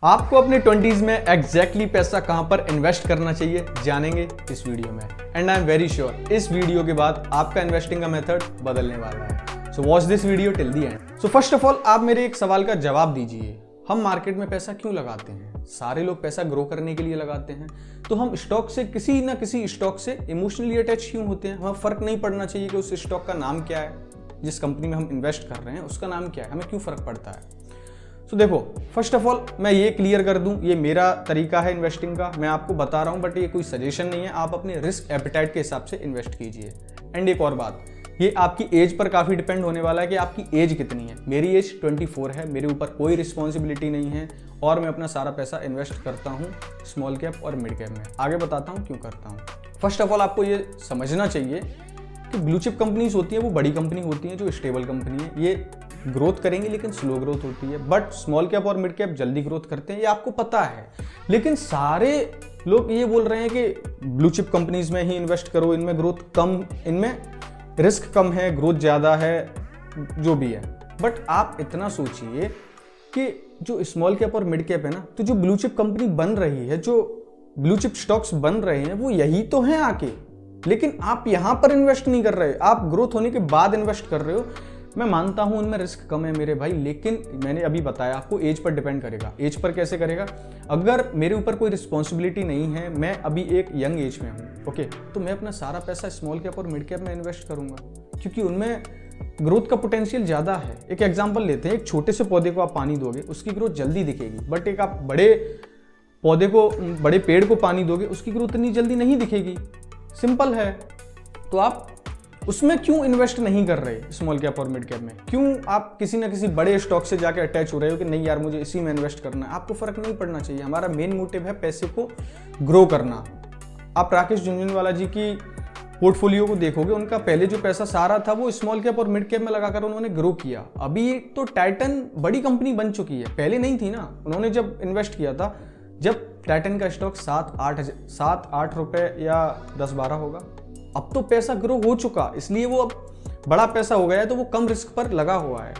आपको अपने 20s में एग्जैक्टली पैसा कहां पर इन्वेस्ट करना चाहिए जानेंगे इस वीडियो में। And I am very sure इस वीडियो के बाद आपका इन्वेस्टिंग का मेथड बदलने वाला है। So watch this video till the and. So first of all आप मेरे एक सवाल का जवाब दीजिए, हम मार्केट में पैसा क्यों लगाते हैं? सारे लोग पैसा ग्रो करने के लिए लगाते हैं, तो हम स्टॉक से किसी ना किसी स्टॉक से इमोशनली अटैच क्यों होते हैं? हमें फर्क नहीं पड़ना चाहिए कि उस स्टॉक का नाम क्या है, जिस कंपनी में हम इन्वेस्ट कर रहे हैं उसका नाम क्या है, हमें क्यों फर्क पड़ता है? तो देखो, फर्स्ट ऑफ ऑल मैं ये क्लियर कर दूं, ये मेरा तरीका है इन्वेस्टिंग का, मैं आपको बता रहा हूं, बट ये कोई सजेशन नहीं है। आप अपने रिस्क एपेटाइट के हिसाब से इन्वेस्ट कीजिए। एंड एक और बात, ये आपकी एज पर काफ़ी डिपेंड होने वाला है कि आपकी एज कितनी है। मेरी एज 24 है, मेरे ऊपर कोई रिस्पॉन्सिबिलिटी नहीं है और मैं अपना सारा पैसा इन्वेस्ट करता हूँ स्मॉल कैप और मिड कैप में। आगे बताता हूँ क्यों करता हूँ। फर्स्ट ऑफ ऑल आपको ये समझना चाहिए कि ब्लू चिप कंपनीज होती हैं वो बड़ी कंपनी होती हैं जो स्टेबल कंपनी है, ये ग्रोथ करेंगी लेकिन स्लो ग्रोथ होती है। बट स्मॉल कैप और मिड कैप जल्दी ग्रोथ करते हैं, ये आपको पता है। लेकिन सारे लोग ये बोल रहे हैं कि ब्लू चिप कंपनीज में ही इन्वेस्ट करो, इनमें ग्रोथ कम, इनमें रिस्क कम है, ग्रोथ ज़्यादा है, जो भी है। बट आप इतना सोचिए कि जो स्मॉल कैप और मिड कैप है ना, तो जो ब्लू चिप कंपनी बन रही है, जो ब्लू चिप स्टॉक्स बन रहे हैं, वो यही तो हैं आके। लेकिन आप यहां पर इन्वेस्ट नहीं कर रहे, आप ग्रोथ होने के बाद इन्वेस्ट कर रहे हो। मैं मानता हूं उनमें रिस्क कम है मेरे भाई, लेकिन मैंने अभी बताया आपको एज पर डिपेंड करेगा। एज पर कैसे करेगा? अगर मेरे ऊपर कोई रिस्पॉन्सिबिलिटी नहीं है, मैं अभी एक यंग एज में हूं, ओके, तो मैं अपना सारा पैसा स्मॉल कैप और मिड कैप में इन्वेस्ट करूंगा, क्योंकि उनमें ग्रोथ का पोटेंशियल ज़्यादा है। एक एग्जाम्पल लेते हैं, एक छोटे से पौधे को आप पानी दोगे, उसकी ग्रोथ जल्दी दिखेगी। बट एक आप बड़े पौधे को, बड़े पेड़ को पानी दोगे, उसकी ग्रोथ इतनी जल्दी नहीं दिखेगी। सिंपल है। तो आप उसमें क्यों इन्वेस्ट नहीं कर रहे स्मॉल कैप और मिड कैप में? क्यों आप किसी ना किसी बड़े स्टॉक से जाके अटैच हो रहे हो कि नहीं यार मुझे इसी में इन्वेस्ट करना है? आपको फर्क नहीं पड़ना चाहिए। हमारा मेन मोटिव है पैसे को ग्रो करना। आप राकेश झुनझुनवाला जी की पोर्टफोलियो को देखोगे, उनका पहले जो पैसा सारा था वो स्मॉल कैप और मिड कैप में लगाकर उन्होंने ग्रो किया। अभी तो टाइटन बड़ी कंपनी बन चुकी है, पहले नहीं थी ना। उन्होंने जब इन्वेस्ट किया था, जब टाइटन का स्टॉक 7-8 रुपए या 10-12 होगा, अब तो पैसा ग्रो हो चुका, इसलिए वो अब बड़ा पैसा हो गया है, तो वो कम रिस्क पर लगा हुआ है।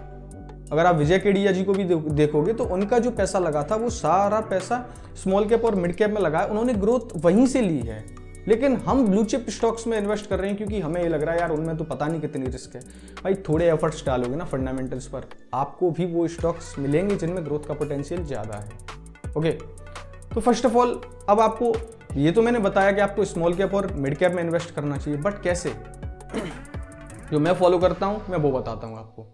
अगर आप विजय केडिया जी को भी देखोगे तो उनका जो पैसा लगा था वो सारा पैसा स्मॉल कैप और मिड कैप में लगा है, उन्होंने ग्रोथ वहीं से ली है। लेकिन हम ब्लू चिप स्टॉक्स में इन्वेस्ट कर रहे हैं क्योंकि हमें ये लग रहा है यार उनमें तो पता नहीं कितनी रिस्क है। भाई थोड़े एफर्ट्स डालोगे ना फंडामेंटल्स पर, आपको भी वो स्टॉक्स मिलेंगे जिनमें ग्रोथ का पोटेंशियल ज़्यादा है। ओके, तो फर्स्ट ऑफ ऑल अब आपको ये तो मैंने बताया कि आपको स्मॉल कैप और मिड कैप में इन्वेस्ट करना चाहिए, बट कैसे? जो मैं फॉलो करता हूं मैं वो बताता हूं आपको।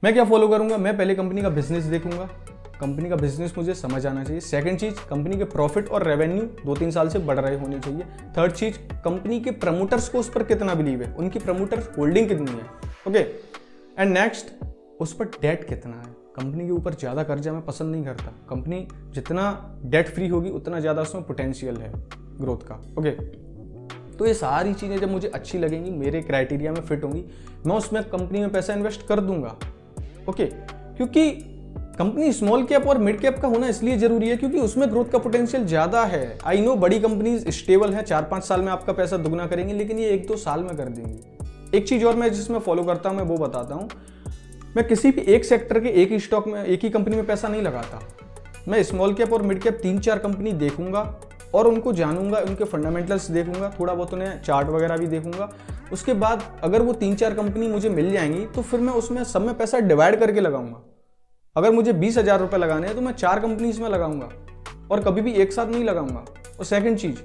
मैं क्या फॉलो करूंगा? मैं पहले कंपनी का बिजनेस देखूंगा, कंपनी का बिजनेस मुझे समझ आना चाहिए। सेकंड चीज, कंपनी के प्रॉफिट और रेवेन्यू 2-3 साल से बढ़ रहे होने चाहिए। थर्ड चीज, कंपनी के प्रमोटर्स को उस पर कितना बिलीव है, उनकी प्रमोटर्स होल्डिंग कितनी है, ओके। एंड नेक्स्ट, उस पर डेट कितना है। कंपनी के ऊपर ज़्यादा कर्जा मैं पसंद नहीं करता। कंपनी जितना डेट फ्री होगी उतना ज़्यादा उसमें पोटेंशियल है ग्रोथ का, ओके। तो ये सारी चीज़ें जब मुझे अच्छी लगेंगी, मेरे क्राइटेरिया में फिट होंगी, मैं उसमें कंपनी में पैसा इन्वेस्ट कर दूंगा, ओके। क्योंकि कंपनी स्मॉल कैप और मिड कैप का होना इसलिए जरूरी है क्योंकि उसमें ग्रोथ का पोटेंशियल ज़्यादा है। आई नो बड़ी कंपनीज स्टेबल है, 4-5 साल में आपका पैसा दुगना करेंगी, लेकिन ये 1-2 साल में कर देंगी। एक चीज़ और मैं जिसमें फॉलो करता हूँ मैं वो बताता हूँ। मैं किसी भी एक सेक्टर के एक ही स्टॉक में, एक ही कंपनी में पैसा नहीं लगाता। मैं स्मॉल कैप और मिड कैप 3-4 कंपनी देखूंगा और उनको जानूंगा, उनके फंडामेंटल्स देखूंगा, थोड़ा बहुत उन्हें चार्ट वगैरह भी देखूंगा। उसके बाद अगर वो 3-4 कंपनी मुझे मिल जाएंगी तो फिर मैं उसमें सब में पैसा डिवाइड करके लगाऊंगा। अगर मुझे 20,000 रुपये लगाने हैं तो मैं 4 कंपनीज में लगाऊंगा और कभी भी एक साथ नहीं लगाऊंगा। और सेकेंड चीज़,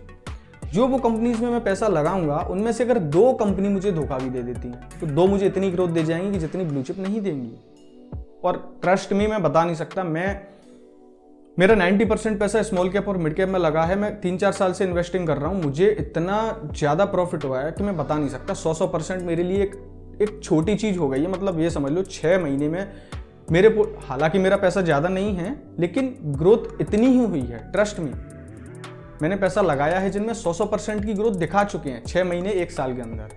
जो वो कंपनीज में मैं पैसा लगाऊंगा उनमें से अगर 2 कंपनी मुझे धोखा भी दे देती हैं तो 2 मुझे इतनी ग्रोथ दे जाएंगी कि जितनी ब्लू चिप नहीं देंगी। और ट्रस्ट में मैं बता नहीं सकता, मेरा 90% पैसा स्मॉल कैप और मिड कैप में लगा है। मैं 3-4 साल से इन्वेस्टिंग कर रहा हूँ, मुझे इतना ज़्यादा प्रॉफिट हुआ है कि मैं बता नहीं सकता। 100% मेरे लिए एक छोटी चीज़ हो गई है। मतलब ये समझ लो 6 महीने में मेरे, हालांकि मेरा पैसा ज़्यादा नहीं है लेकिन ग्रोथ इतनी ही हुई है। ट्रस्ट में मैंने पैसा लगाया है जिनमें 100% की ग्रोथ दिखा चुके हैं 6 महीने 1 साल के अंदर।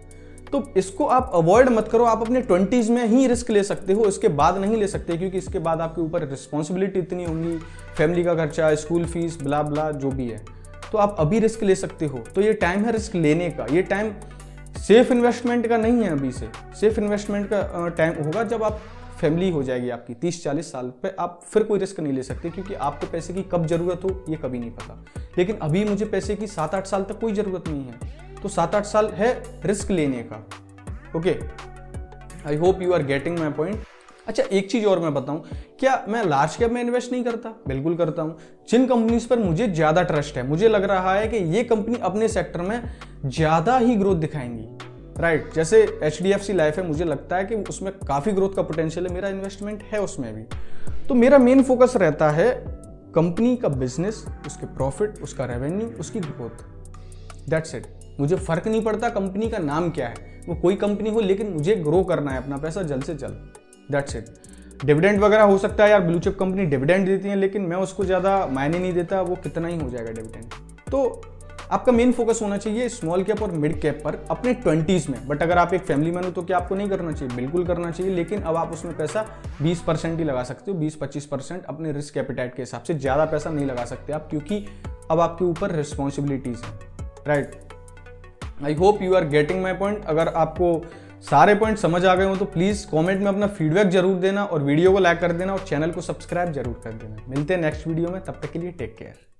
तो इसको आप अवॉइड मत करो। आप अपने 20s में ही रिस्क ले सकते हो, इसके बाद नहीं ले सकते, क्योंकि इसके बाद आपके ऊपर रिस्पॉन्सिबिलिटी इतनी होंगी, फैमिली का खर्चा, स्कूल फीस, ब्ला ब्ला जो भी है। तो आप अभी रिस्क ले सकते हो। तो ये टाइम है रिस्क लेने का, ये टाइम सेफ इन्वेस्टमेंट का नहीं है। अभी से सेफ इन्वेस्टमेंट का टाइम होगा जब आप फैमिली हो जाएगी आपकी 30-40 साल पे, आप फिर कोई रिस्क नहीं ले सकते, क्योंकि आपको पैसे की कब जरूरत हो ये कभी नहीं पता। लेकिन अभी मुझे पैसे की 7-8 साल तक कोई जरूरत नहीं है, तो 7-8 साल है रिस्क लेने का। Okay, I hope you are getting my point. अच्छा, एक चीज और मैं बताऊं, क्या मैं लार्ज कैप में इन्वेस्ट नहीं करता? बिल्कुल करता हूं। जिन कंपनीज पर मुझे ज्यादा ट्रस्ट है, मुझे लग रहा है कि ये कंपनी अपने सेक्टर में ज्यादा ही ग्रोथ दिखाएंगी, राइट, जैसे HDFC लाइफ है, मुझे लगता है कि उसमें काफी ग्रोथ का पोटेंशियल है, मेरा इन्वेस्टमेंट है उसमें भी। तो मेरा मेन फोकस रहता है कंपनी का बिजनेस, उसके प्रॉफिट, उसका रेवेन्यू, उसकी ग्रोथ, दैट्स इट। मुझे फर्क नहीं पड़ता कंपनी का नाम क्या है, वो कोई कंपनी हो, लेकिन मुझे ग्रो करना है अपना पैसा जल्द से जल्द, दैट्स इट। डिविडेंड वगैरह हो सकता है यार, ब्लू चिप कंपनी डिविडेंड देती है, लेकिन मैं उसको ज़्यादा मायने नहीं देता, वो कितना ही हो जाएगा डिविडेंड। तो आपका मेन फोकस होना चाहिए स्मॉल कैप और मिड कैप पर अपने 20s में। बट अगर आप एक फैमिली मैन हो तो क्या आपको नहीं करना चाहिए? बिल्कुल करना चाहिए, लेकिन अब आप उसमें पैसा 20% ही लगा सकते हो, 20-25% अपने रिस्क कैपिटाइट के हिसाब से। ज़्यादा पैसा नहीं लगा सकते आप, क्योंकि अब आपके ऊपर रिस्पॉन्सिबिलिटीज़ हैं, right. I hope you are getting my point. अगर आपको सारे पॉइंट समझ आ गए हो तो प्लीज़ कमेंट में अपना फीडबैक जरूर देना, और वीडियो को लाइक कर देना, और चैनल को सब्सक्राइब जरूर कर देना। मिलते हैं नेक्स्ट वीडियो में, तब तक के लिए टेक केयर।